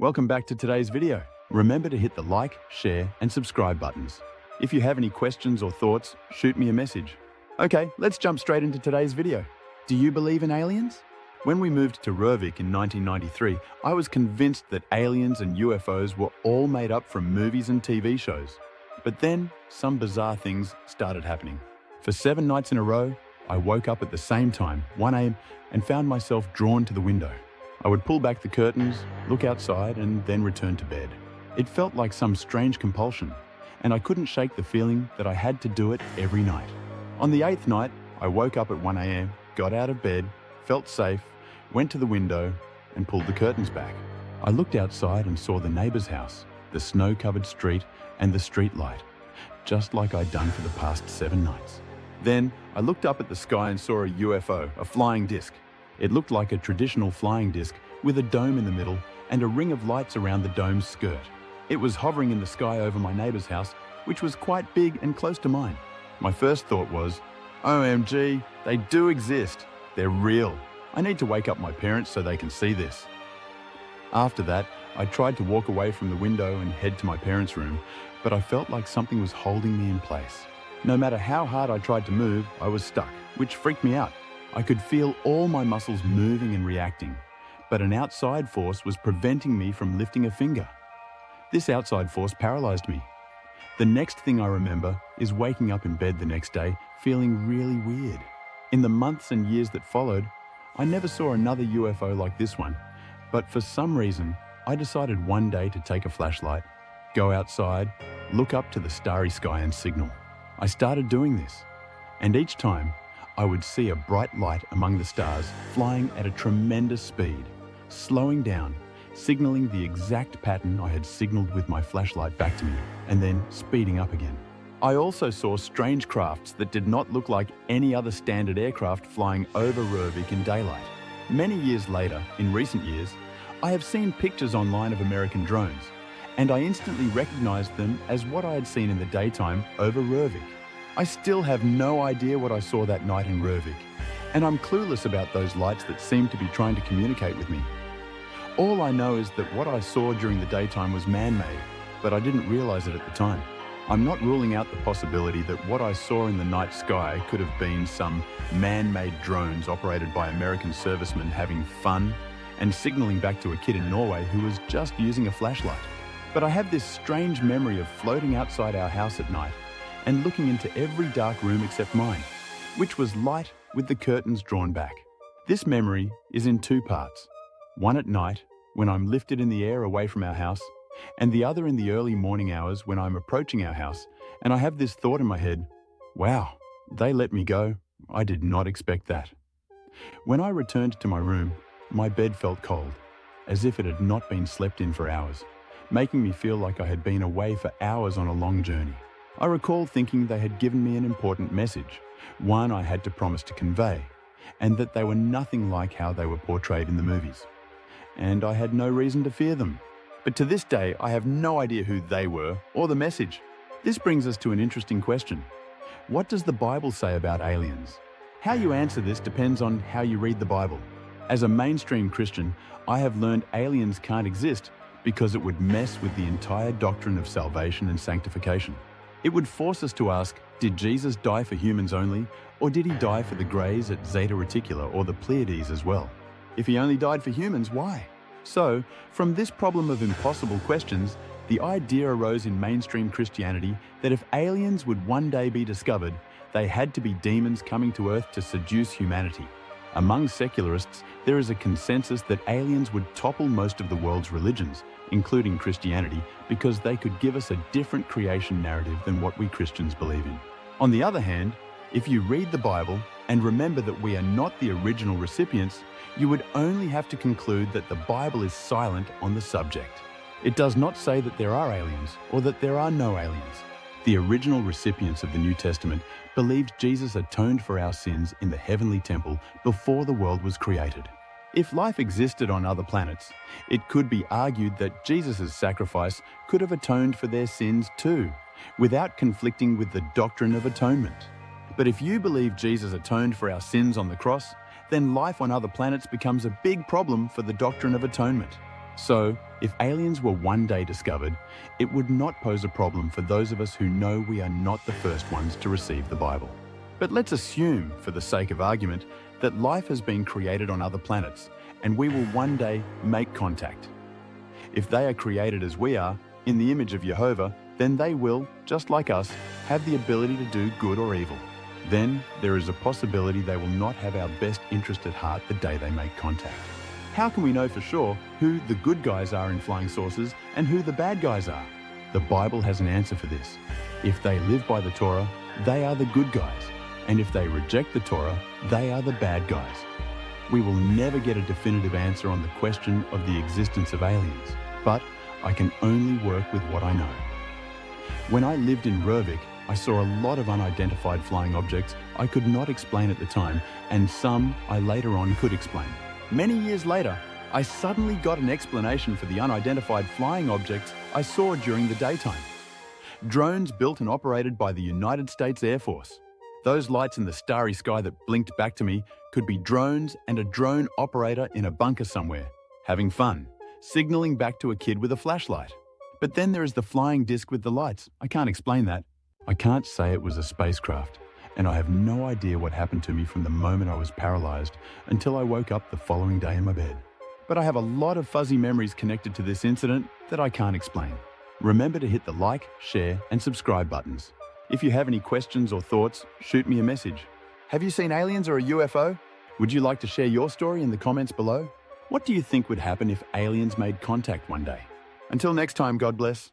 Welcome back to today's video. Remember to hit the like, share, and subscribe buttons. If you have any questions or thoughts, shoot me a message. Okay, let's jump straight into today's video. Do you believe in aliens? When we moved to Rørvik in 1993, I was convinced that aliens and UFOs were all made up from movies and TV shows. But then, some bizarre things started happening. For 7 nights in a row, I woke up at the same time, 1 a.m., and found myself drawn to the window. I would pull back the curtains, look outside, and then return to bed. It felt like some strange compulsion, and I couldn't shake the feeling that I had to do it every night. On the 8th night, I woke up at 1 a.m., got out of bed, felt safe, went to the window, and pulled the curtains back. I looked outside and saw the neighbor's house, the snow-covered street, and the street light, just like I'd done for the past 7 nights. Then, I looked up at the sky and saw a UFO, a flying disc. It looked like a traditional flying disc with a dome in the middle and a ring of lights around the dome's skirt. It was hovering in the sky over my neighbor's house, which was quite big and close to mine. My first thought was, OMG, they do exist. They're real. I need to wake up my parents so they can see this. After that, I tried to walk away from the window and head to my parents' room, but I felt like something was holding me in place. No matter how hard I tried to move, I was stuck, which freaked me out. I could feel all my muscles moving and reacting, but an outside force was preventing me from lifting a finger. This outside force paralyzed me. The next thing I remember is waking up in bed the next day feeling really weird. In the months and years that followed, I never saw another UFO like this one, but for some reason, I decided one day to take a flashlight, go outside, look up to the starry sky and signal. I started doing this, and each time, I would see a bright light among the stars flying at a tremendous speed, slowing down, signaling the exact pattern I had signaled with my flashlight back to me, and then speeding up again. I also saw strange crafts that did not look like any other standard aircraft flying over Rørvik in daylight. Many years later, in recent years, I have seen pictures online of American drones, and I instantly recognized them as what I had seen in the daytime over Rørvik. I still have no idea what I saw that night in Rørvik, and I'm clueless about those lights that seem to be trying to communicate with me. All I know is that what I saw during the daytime was man-made, but I didn't realize it at the time. I'm not ruling out the possibility that what I saw in the night sky could have been some man-made drones operated by American servicemen having fun and signaling back to a kid in Norway who was just using a flashlight. But I have this strange memory of floating outside our house at night and looking into every dark room except mine, which was light with the curtains drawn back. This memory is in 2 parts. One at night, when I'm lifted in the air away from our house, and the other in the early morning hours when I'm approaching our house, and I have this thought in my head, wow, they let me go. I did not expect that. When I returned to my room, my bed felt cold, as if it had not been slept in for hours, making me feel like I had been away for hours on a long journey. I recall thinking they had given me an important message, one I had to promise to convey, and that they were nothing like how they were portrayed in the movies. And I had no reason to fear them. But to this day, I have no idea who they were or the message. This brings us to an interesting question. What does the Bible say about aliens? How you answer this depends on how you read the Bible. As a mainstream Christian, I have learned aliens can't exist because it would mess with the entire doctrine of salvation and sanctification. It would force us to ask, did Jesus die for humans only, or did he die for the Greys at Zeta Reticula or the Pleiades as well? If he only died for humans, why? So, from this problem of impossible questions, the idea arose in mainstream Christianity that if aliens would one day be discovered, they had to be demons coming to Earth to seduce humanity. Among secularists, there is a consensus that aliens would topple most of the world's religions, including Christianity, because they could give us a different creation narrative than what we Christians believe in. On the other hand, if you read the Bible and remember that we are not the original recipients, you would only have to conclude that the Bible is silent on the subject. It does not say that there are aliens or that there are no aliens. The original recipients of the New Testament believed Jesus atoned for our sins in the heavenly temple before the world was created. If life existed on other planets, it could be argued that Jesus' sacrifice could have atoned for their sins too, without conflicting with the doctrine of atonement. But if you believe Jesus atoned for our sins on the cross, then life on other planets becomes a big problem for the doctrine of atonement. So, if aliens were one day discovered, it would not pose a problem for those of us who know we are not the first ones to receive the Bible. But let's assume, for the sake of argument, that life has been created on other planets and we will one day make contact. If they are created as we are, in the image of Jehovah, then they will, just like us, have the ability to do good or evil. Then there is a possibility they will not have our best interest at heart the day they make contact. How can we know for sure who the good guys are in flying saucers and who the bad guys are? The Bible has an answer for this. If they live by the Torah, they are the good guys. And if they reject the Torah, they are the bad guys. We will never get a definitive answer on the question of the existence of aliens, but I can only work with what I know. When I lived in Rørvik, I saw a lot of unidentified flying objects I could not explain at the time, and some I later on could explain. Many years later, I suddenly got an explanation for the unidentified flying objects I saw during the daytime. Drones built and operated by the United States Air Force. Those lights in the starry sky that blinked back to me could be drones and a drone operator in a bunker somewhere, having fun, signaling back to a kid with a flashlight. But then there is the flying disc with the lights. I can't explain that. I can't say it was a spacecraft, and I have no idea what happened to me from the moment I was paralyzed until I woke up the following day in my bed. But I have a lot of fuzzy memories connected to this incident that I can't explain. Remember to hit the like, share, and subscribe buttons. If you have any questions or thoughts, shoot me a message. Have you seen aliens or a UFO? Would you like to share your story in the comments below? What do you think would happen if aliens made contact one day? Until next time, God bless.